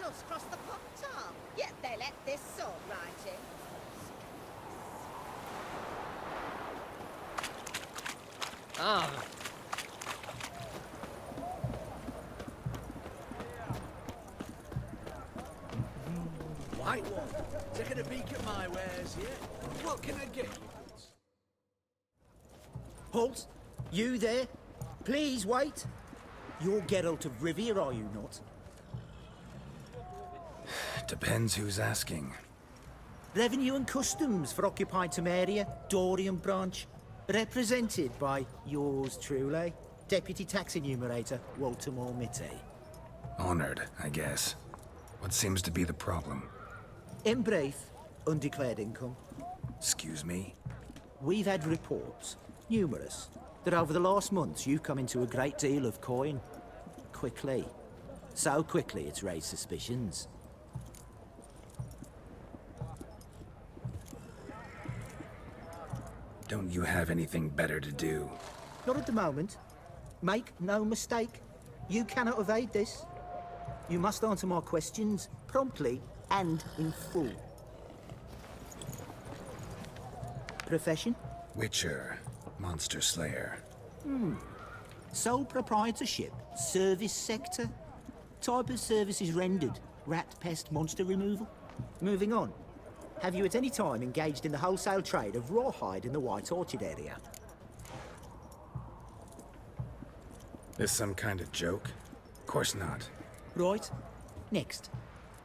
just cross the pop top. Yet they let this sword right in. Ah. White one, taking a peek at my wares here. What can I get you? Halt! You there? Please wait. You're Geralt of Rivia, are you not? Depends who's asking. Revenue and Customs for occupied Temeria, Dorian branch. Represented by yours truly, Deputy Tax Enumerator Walter Mormitte. Honored, I guess. What seems to be the problem? In brief, undeclared income. Excuse me? We've had reports, numerous, that over the last months you've come into a great deal of coin. Quickly. So quickly it's raised suspicions. Don't you have anything better to do? Not at the moment. Make no mistake. You cannot evade this. You must answer my questions promptly and in full. Profession? Witcher. Monster Slayer. Sole proprietorship? Service sector? Type of services rendered? Rat, pest, monster removal? Moving on. Have you at any time engaged in the wholesale trade of rawhide in the White Orchard area? This some kind of joke? Of course not. Right. Next.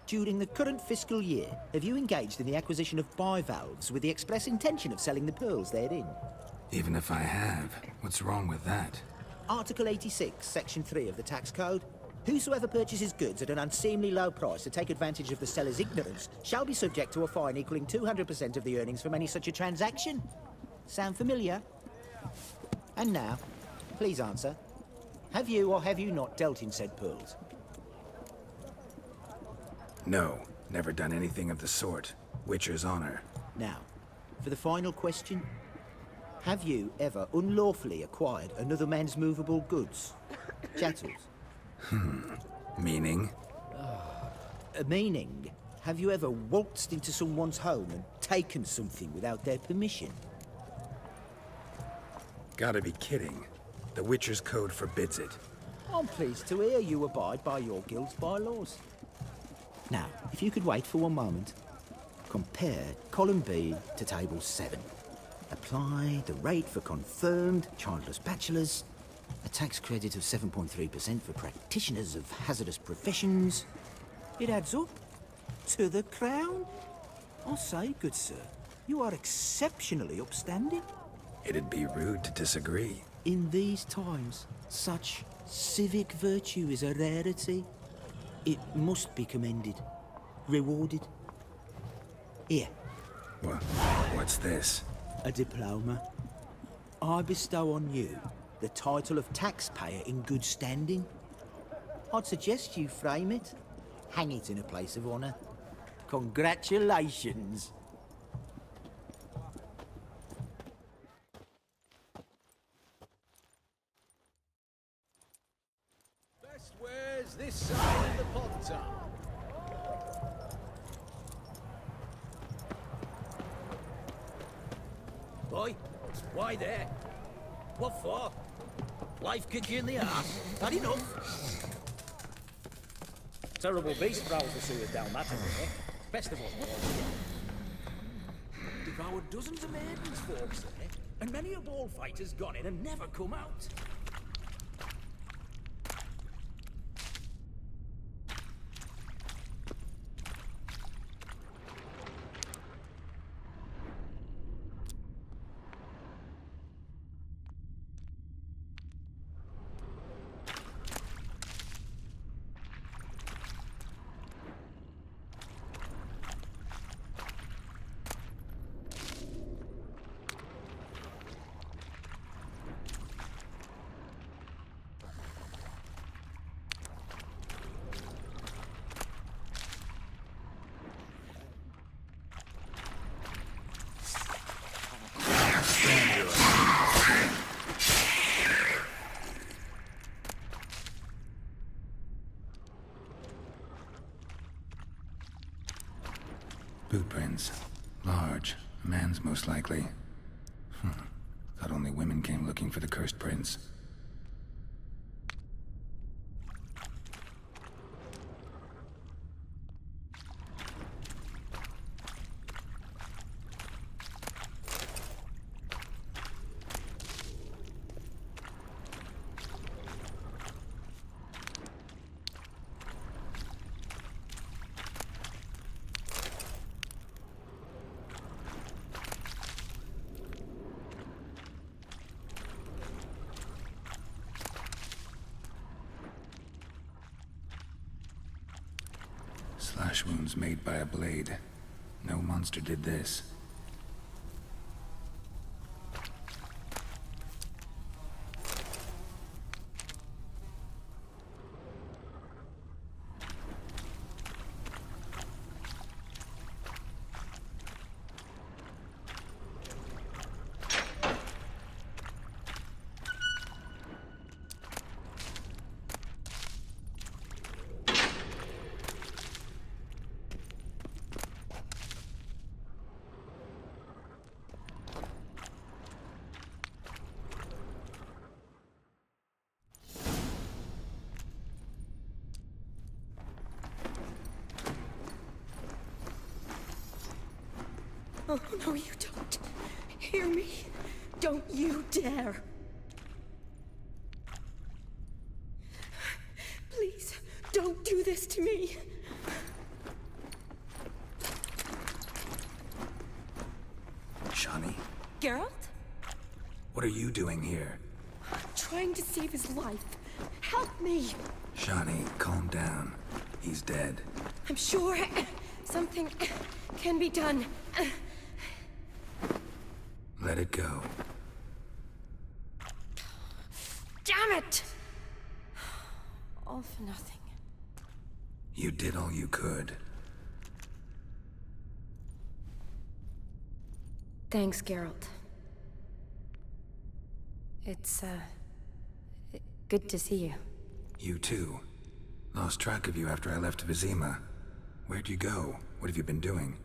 During the current fiscal year, have you engaged in the acquisition of bivalves with the express intention of selling the pearls therein? Even if I have, what's wrong with that? Article 86, Section 3 of the Tax Code. Whosoever purchases goods at an unseemly low price to take advantage of the seller's ignorance shall be subject to a fine equaling 200% of the earnings from any such a transaction. Sound familiar? And now, please answer. Have you or have you not dealt in said pearls? No, never done anything of the sort. Witcher's honor. Now, for the final question. Have you ever unlawfully acquired another man's movable goods? Chattels? Meaning? Meaning, have you ever waltzed into someone's home and taken something without their permission? Gotta be kidding. The Witcher's Code forbids it. I'm pleased to hear you abide by your guild's bylaws. Now, if you could wait for one moment. Compare column B to table 7. Apply the rate for confirmed childless bachelors. A tax credit of 7.3% for practitioners of hazardous professions. It adds up to the crown. I say, good sir, you are exceptionally upstanding. It'd be rude to disagree. In these times, such civic virtue is a rarity. It must be commended, rewarded. Here, What's this? a diploma. I bestow on you the title of taxpayer in good standing. I'd suggest you frame it, hang it in a place of honor. Congratulations. Best wares this side of the pond top. Boy, why there? What for? Life kick you in the ass? Had enough? Terrible beast prowls the sewers down that way. Best of all, devoured dozens of maidens folks there, and many a ball fighter's gone in and never come out. Boot prints. Large. A man's most likely. Thought only women came looking for the cursed prince. Slash wounds made by a blade. No monster did this. Oh, no, you don't. Hear me? Don't you dare. Please, don't do this to me. Shani, Geralt? what are you doing here? Trying to save his life. Help me. Shani, calm down. He's dead. I'm sure something can be done. Let it go. Damn it! All for nothing. You did all you could. Thanks, Geralt. It's, good to see you. You too. Lost track of you after I left Vizima. Where'd you go? What have you been doing?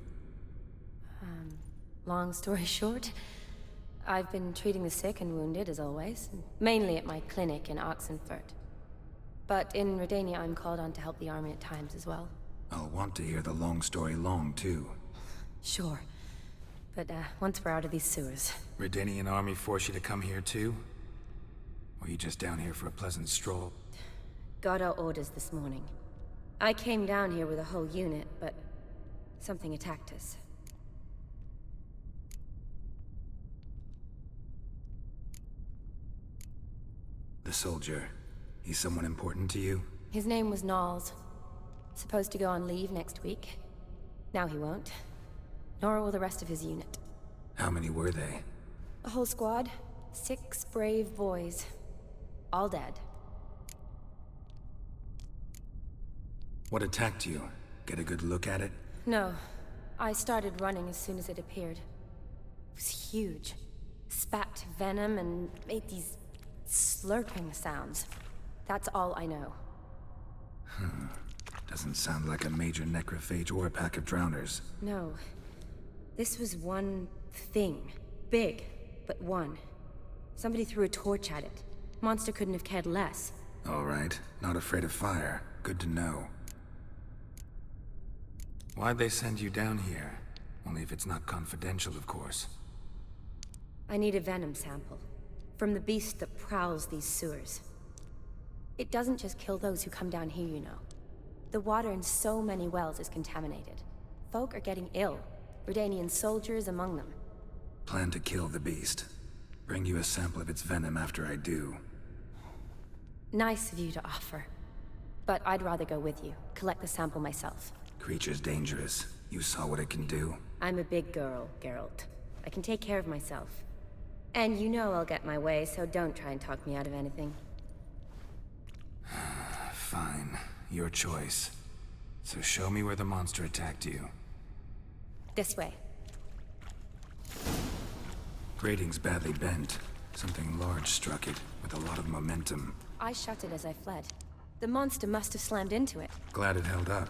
Long story short, I've been treating the sick and wounded, as always. Mainly at my clinic in Oxenfurt. But in Redania, I'm called on to help the army at times as well. I'll want to hear the long story long, too. Sure. But, once we're out of these sewers. Redanian army force you to come here, too? Or you just down here for a pleasant stroll? Got our orders this morning. I came down here with a whole unit, but something attacked us. The soldier. He's someone important to you? His name was Knowles. Supposed to go on leave next week. Now he won't. Nor will the rest of his unit. How many were they? A whole squad. 6 brave boys. All dead. What attacked you? Get a good look at it? No. I started running as soon as it appeared. It was huge. Spat venom and made these slurping sounds. That's all I know. Doesn't sound like a major necrophage or a pack of drowners. No. This was one thing. Big, but one. Somebody threw a torch at it. Monster couldn't have cared less. All right. Not afraid of fire. Good to know. Why'd they send you down here? Only if it's not confidential, of course. I need a venom sample. From the beast that prowls these sewers. It doesn't just kill those who come down here, you know. The water in so many wells is contaminated. Folk are getting ill. Redanian soldiers among them. Plan to kill the beast. Bring you a sample of its venom after I do. Nice of you to offer. But I'd rather go with you. Collect the sample myself. Creature's dangerous. You saw what it can do. I'm a big girl, Geralt. I can take care of myself. And you know I'll get my way, so don't try and talk me out of anything. Fine. Your choice. So show me where the monster attacked you. This way. Grating's badly bent. Something large struck it, with a lot of momentum. I shut it as I fled. The monster must have slammed into it. Glad it held up.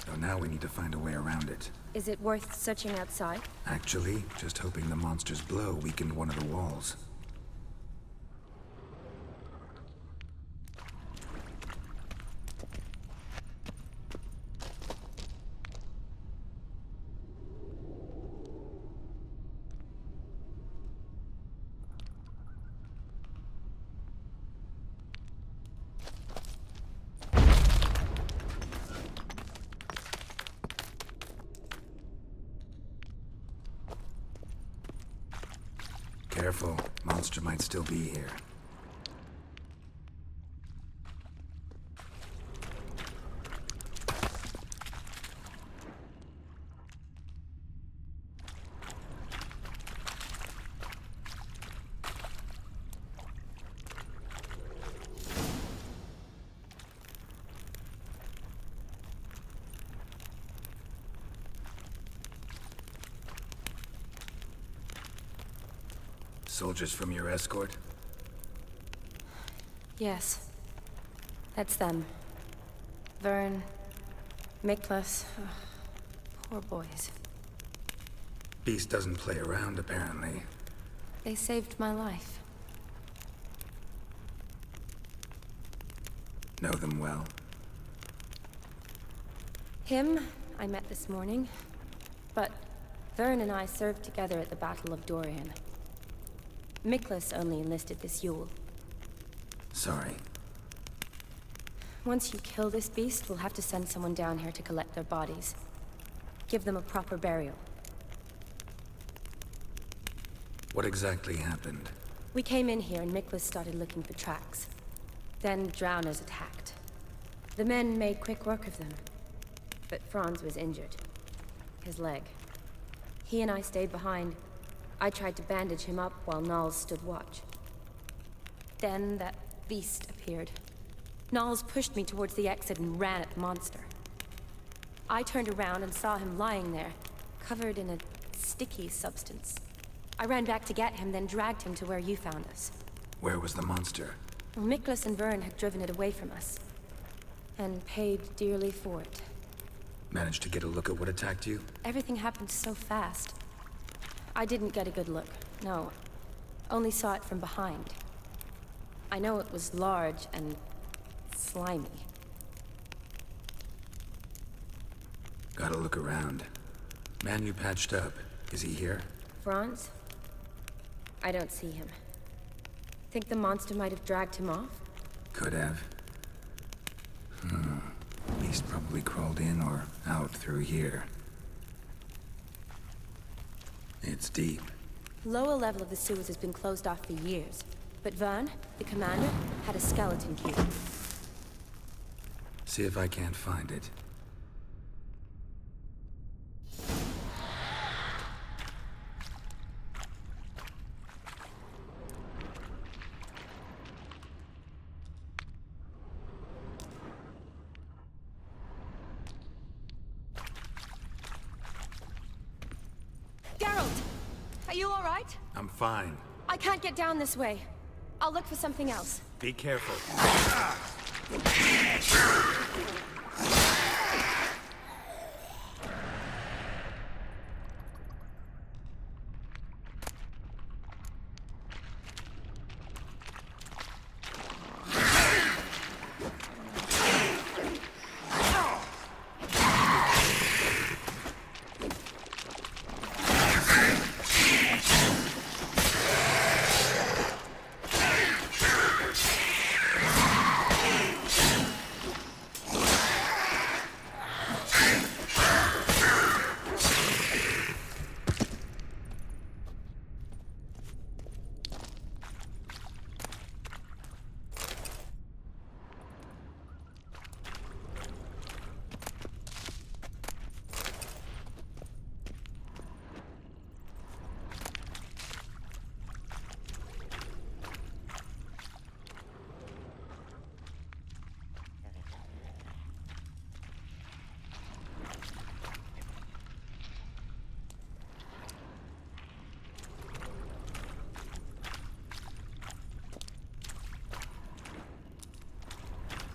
Though now we need to find a way around it. Is it worth searching outside? Actually, just hoping the monster's blow weakened one of the walls. Careful, monster might still be here. Soldiers from your escort? Yes. That's them. Vern, Miklas. Poor boys. Beast doesn't play around, apparently. They saved my life. Know them well? Him, I met this morning. But Vern and I served together at the Battle of Dorian. Miklas only enlisted this Yule. Sorry. Once you kill this beast, we'll have to send someone down here to collect their bodies. Give them a proper burial. What exactly happened? We came in here and Miklas started looking for tracks. Then drowners attacked. The men made quick work of them. But Franz was injured. His leg. He and I stayed behind. I tried to bandage him up while Nals stood watch. Then that beast appeared. Nals pushed me towards the exit and ran at the monster. I turned around and saw him lying there, covered in a sticky substance. I ran back to get him, then dragged him to where you found us. Where was the monster? Well, Miklas and Vern had driven it away from us. And paid dearly for it. Managed to get a look at what attacked you? Everything happened so fast. I didn't get a good look, no. Only saw it from behind. I know it was large and slimy. Gotta look around. Man you patched up, is he here? Franz? I don't see him. Think the monster might have dragged him off? Could have. Beast probably crawled in or out through here. It's deep. Lower level of the sewers has been closed off for years. But Vern, the commander, had a skeleton key. See if I can't find it. Geralt! Are you alright? I'm fine. I can't get down this way. I'll look for something else. Be careful.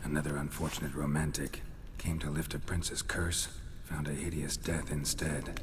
Another unfortunate romantic came to lift a prince's curse, found a hideous death instead.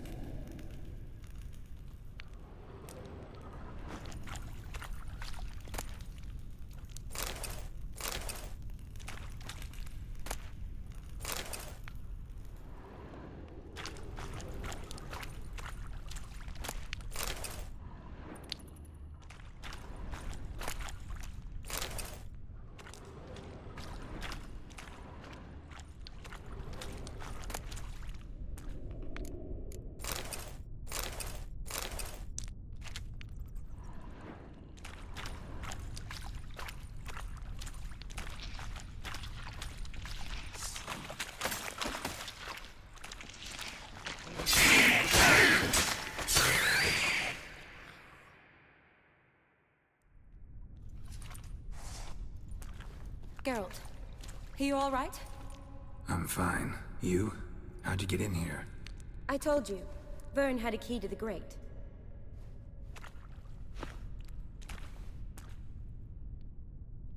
Geralt, are you all right? I'm fine. You? How'd you get in here? I told you. Vern had a key to the grate.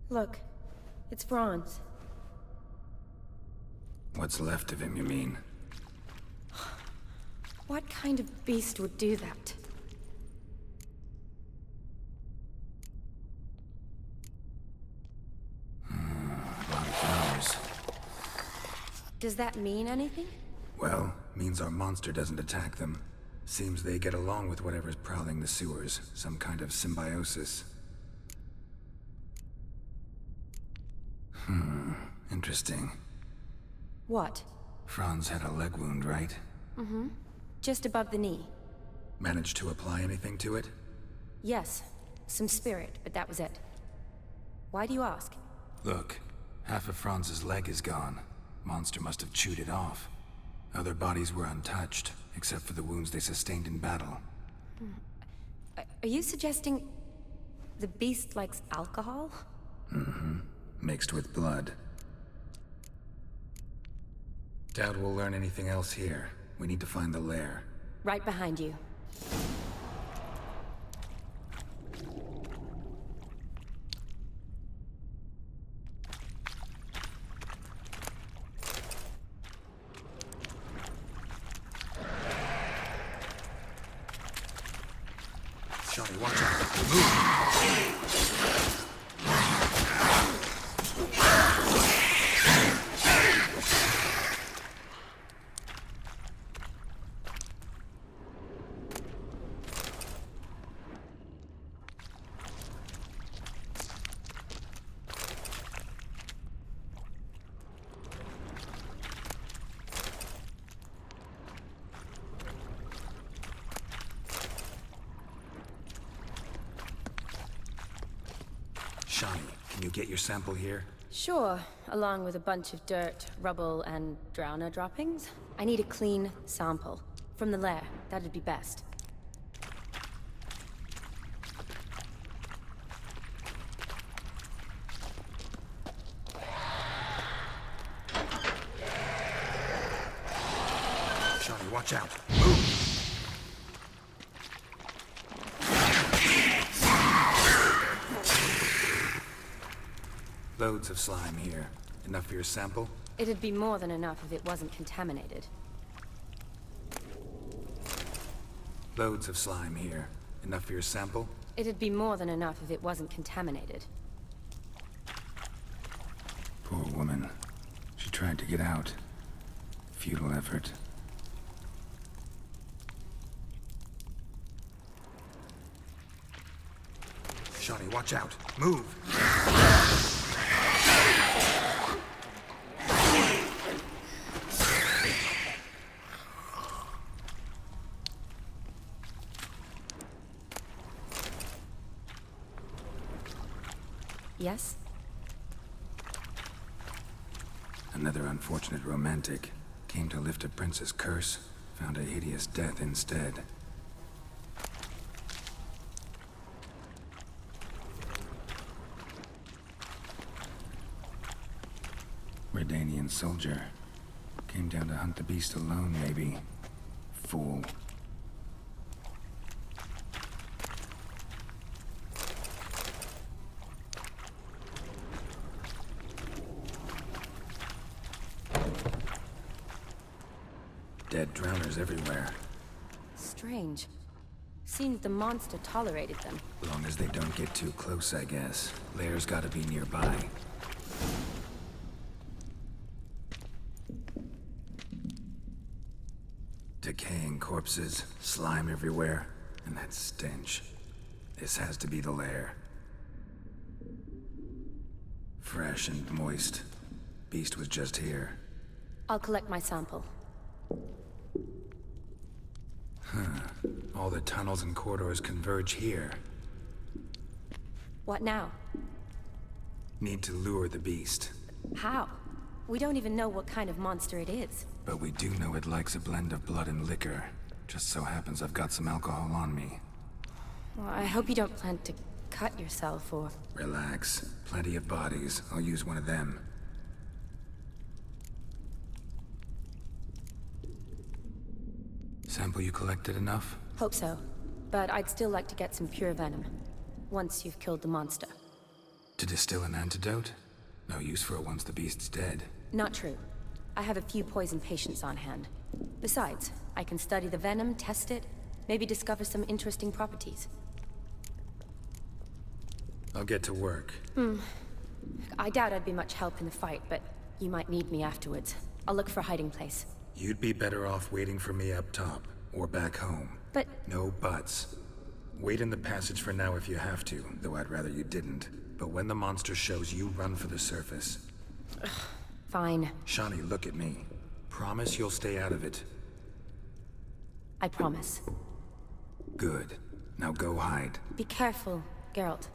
Look, it's Franz. What's left of him, you mean? What kind of beast would do that? Does that mean anything? Well, means our monster doesn't attack them. Seems they get along with whatever's prowling the sewers. Some kind of symbiosis. Interesting. What? Franz had a leg wound, right? Mm-hmm. Just above the knee. Managed to apply anything to it? Yes. Some spirit, but that was it. Why do you ask? Look, half of Franz's leg is gone. Monster must have chewed it off. Other bodies were untouched, except for the wounds they sustained in battle. Are you suggesting the beast likes alcohol? Mm-hmm. Mixed with blood. Doubt we'll learn anything else here. We need to find the lair. Right behind you. Shani, watch out. Move! Shani, can you get your sample here? Sure, along with a bunch of dirt, rubble, and drowner droppings. I need a clean sample. From the lair, that'd be best. Shani, watch out. Move! Loads of slime here. Enough for your sample? It'd be more than enough if it wasn't contaminated. Loads of slime here. Enough for your sample? It'd be more than enough if it wasn't contaminated. Poor woman. She tried to get out. Futile effort. Shani, watch out. Move! Yes? Another unfortunate romantic. Came to lift a prince's curse, found a hideous death instead. Redanian soldier. Came down to hunt the beast alone, maybe. Fool. Dead drowners everywhere. Strange. Seems the monster tolerated them. As long as they don't get too close, I guess. Lair's gotta be nearby. Decaying corpses, slime everywhere, and that stench. This has to be the lair. Fresh and moist. Beast was just here. I'll collect my sample. All the tunnels and corridors converge here. What now? Need to lure the beast. How? We don't even know what kind of monster it is. But we do know it likes a blend of blood and liquor. Just so happens I've got some alcohol on me. Well, I hope you don't plan to cut yourself or... Relax. Plenty of bodies. I'll use one of them. Sample you collected enough? Hope so. But I'd still like to get some pure venom. Once you've killed the monster. To distill an antidote? No use for it once the beast's dead. Not true. I have a few poison patients on hand. Besides, I can study the venom, test it, maybe discover some interesting properties. I'll get to work. I doubt I'd be much help in the fight, but you might need me afterwards. I'll look for a hiding place. You'd be better off waiting for me up top, or back home. But... No buts. Wait in the passage for now if you have to, though I'd rather you didn't. But when the monster shows, you run for the surface. Fine. Shani, look at me. Promise you'll stay out of it. I promise. Good. Now go hide. Be careful, Geralt.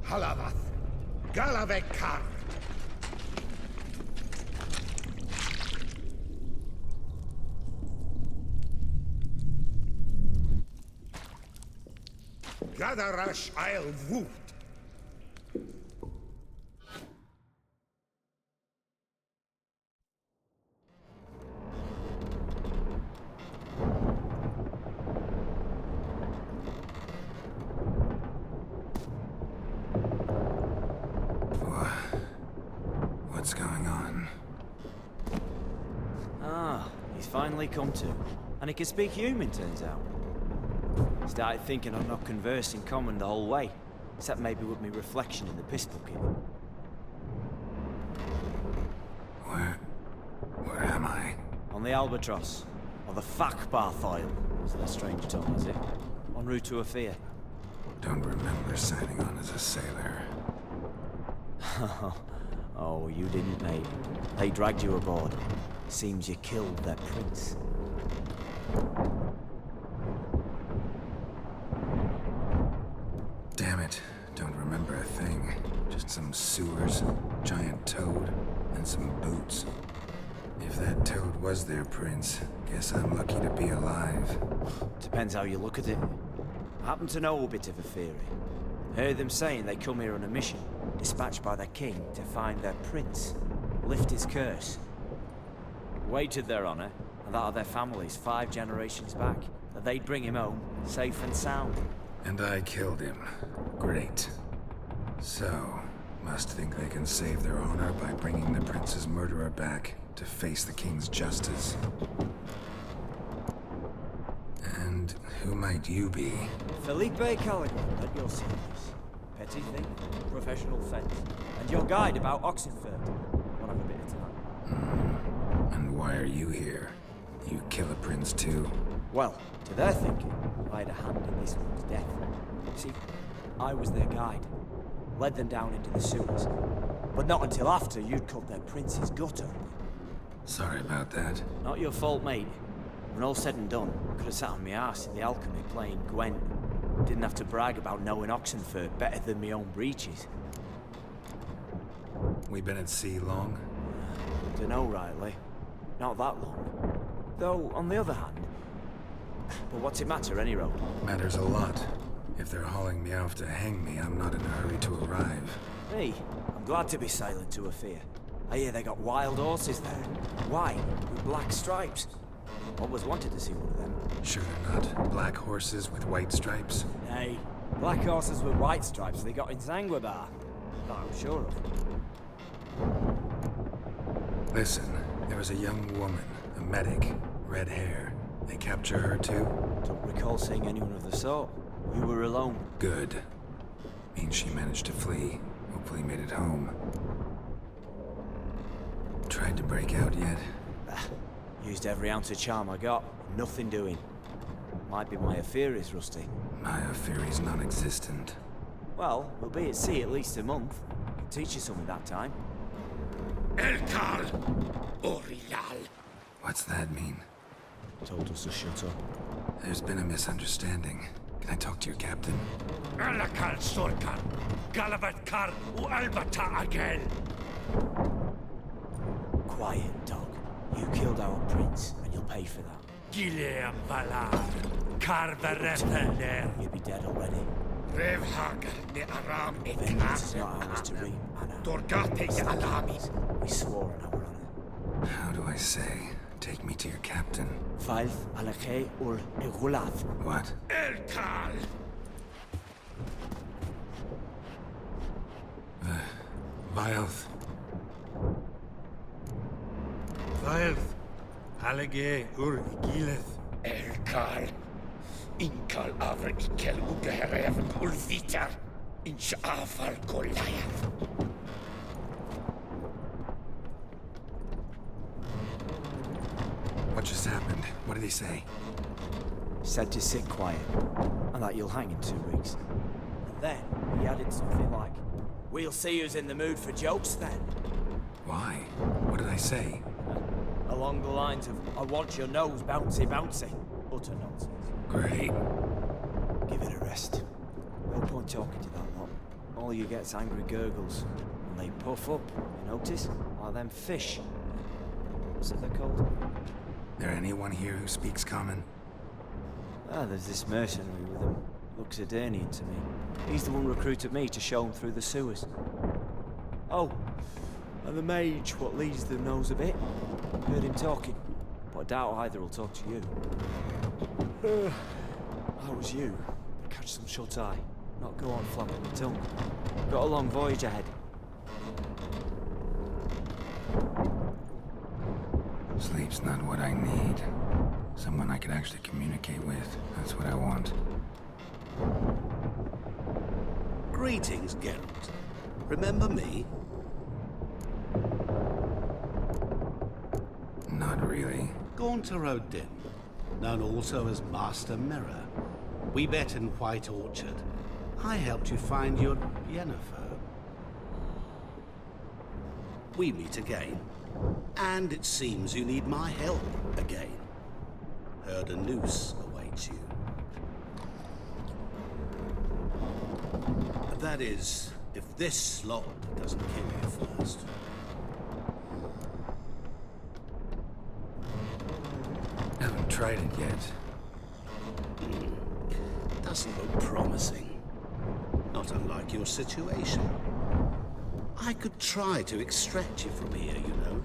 Halavath, Galavekar. Gadarash I'll woot. What's going on? Ah, he's finally come to. And he can speak human, turns out. Started thinking I'd not conversed in common the whole way, except maybe with me reflection in the piss bucket. Where am I? On the Albatross, or the Fakbarth Isle, is their strange tongue, is it? En route to Afir. Don't remember signing on as a sailor. Oh, you didn't, mate. They dragged you aboard. Seems you killed their prince. Damn it, don't remember a thing. Just some sewers, giant toad, and some boots. If that toad was their prince, guess I'm lucky to be alive. Depends how you look at it. I happen to know a bit of a theory. Heard them saying they come here on a mission, dispatched by their king to find their prince, lift his curse. Wagered their honor, and that of their families 5 generations back, that they'd bring him home, safe and sound. And I killed him. Great. So, must think they can save their honor by bringing the prince's murderer back to face the king's justice. And who might you be? Felipe Callaghan, at your service. Petty thief, professional fence, and your guide about Oxenford. What have a bit of time. And why are you here? You kill a prince too? Well, to their thinking, I had a hand in this one's death. See, I was their guide. Led them down into the sewers. But not until after you'd cut their prince's gut open. Sorry about that. Not your fault, mate. When all said and done, I could have sat on my arse in the alchemy playing Gwent. Didn't have to brag about knowing Oxenford better than my own breeches. We been at sea long? Dunno rightly. Not that long. Though, on the other hand... But what's it matter, any road? Matters a lot. If they're hauling me off to hang me, I'm not in a hurry to arrive. Hey, I'm glad to be sailing to Afir. I hear they got wild horses there. White, with black stripes. Always wanted to see one of them. Sure they're not black horses with white stripes? Hey, black horses with white stripes they got in Zanguebar. That I'm sure of. Listen, there was a young woman, a medic, red hair. They capture her too? Don't recall seeing anyone of the sort. You were alone. Good. Means she managed to flee. Hopefully made it home. Tried to break out yet? Used every ounce of charm I got. Nothing doing. Might be my affair is rusty. My affair is non-existent. Well, we'll be at sea at least a month. Can teach you something that time. Elkal, Orial. What's that mean? Told us to shut up. There's been a misunderstanding. Can I talk to your captain? Alakal Sorkan, Galavatkar, Albata again. Quiet, dog. You killed our prince, and you'll pay for that. Gileam Valar, Carverepeler. You'll be dead already. Revhagar ne Aram ne Vengeance is not ours to Kar. reap, Anna. Dorgate ne Alamis. We swore on our honor. How do I say? Take me to your captain. Failth alakhe ul egulath. What? Elkal. Vilth. Vilth. Halege ur Igileth. Elkal. Inkal aver ikel ugehereven ulvitar. Inch afal Goliath. What just happened? What did he say? Said to sit quiet, and that you'll hang in 2 weeks. And then he added something like, "We'll see who's in the mood for jokes then." Why? What did I say? Along the lines of, "I want your nose bouncy bouncy." Utter nonsense. Great. Give it a rest. No point talking to that lot. all you get's angry gurgles. And they puff up, you notice? Like them fish. What's it they're called? There anyone here who speaks common? Ah, there's this mercenary with him. Looks Adanian to me. He's the one who recruited me to show him through the sewers. Oh, and the mage what leads them knows a bit. Heard him talking, but I doubt either will talk to you. How was you? Catch some shut-eye. Not go on flapping the tongue. Got a long voyage ahead. Sleep's not what I need. Someone I could actually communicate with. That's what I want. Greetings, Geralt. Remember me? Not really. Gaunter O'Dim, known also as Master Mirror. We met in White Orchard. I helped you find your Yennefer. We meet again. And it seems you need my help again. Heard a noose awaits you. That is, if this slot doesn't kill you first. Haven't tried it yet. Doesn't look promising. Not unlike your situation. I could try to extract you from here, you know.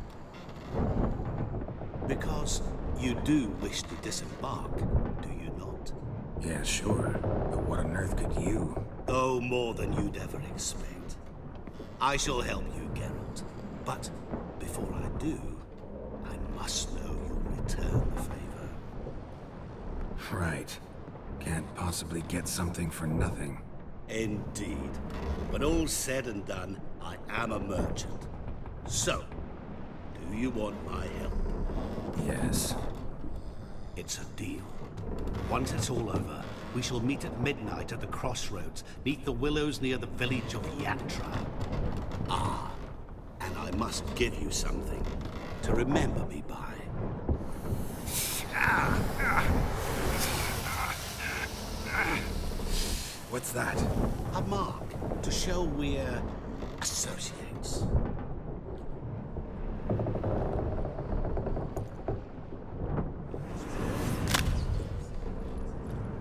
Because you do wish to disembark, do you not? Yeah, sure. But what on earth could you? Oh, more than you'd ever expect. I shall help you, Geralt. But before I do, I must know you'll return the favor. Right. Can't possibly get something for nothing. Indeed. When all's said and done, I am a merchant. So, do you want my help? Yes. It's a deal. Once it's all over, we shall meet at midnight at the crossroads, neath the willows near the village of Yatra. Ah, and I must give you something to remember me by. What's that? A mark to show we're associates.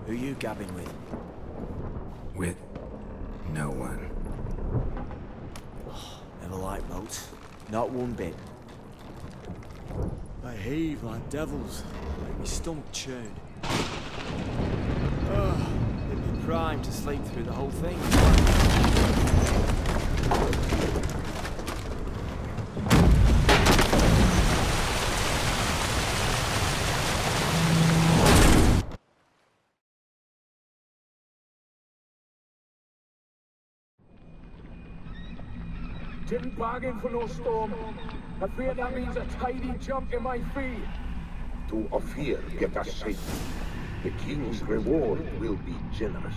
Who you gabbing with? With no one. Never liked boats. Not one bit. They heave like devils. Make me stomach churn. It'd be prime to sleep through the whole thing. Didn't bargain for no storm. I fear that means a tidy jump in my fee. To Ophir get us safe. The king's reward will be generous.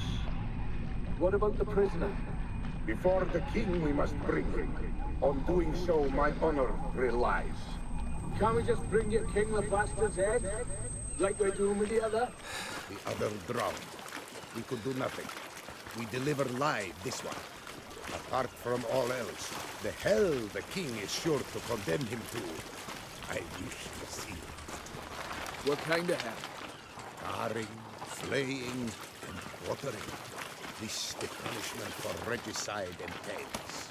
What about the prisoner? Before the king we must bring him. On doing so, my honor relies. Can't we just bring your king the bastard's head? Like we're doing with the other? The other drowned. We could do nothing. We deliver live this one. Apart from all else, the hell the king is sure to condemn him to, I wish to see. What kind of hell? Carring, flaying, and quartering. This the punishment for regicide entails.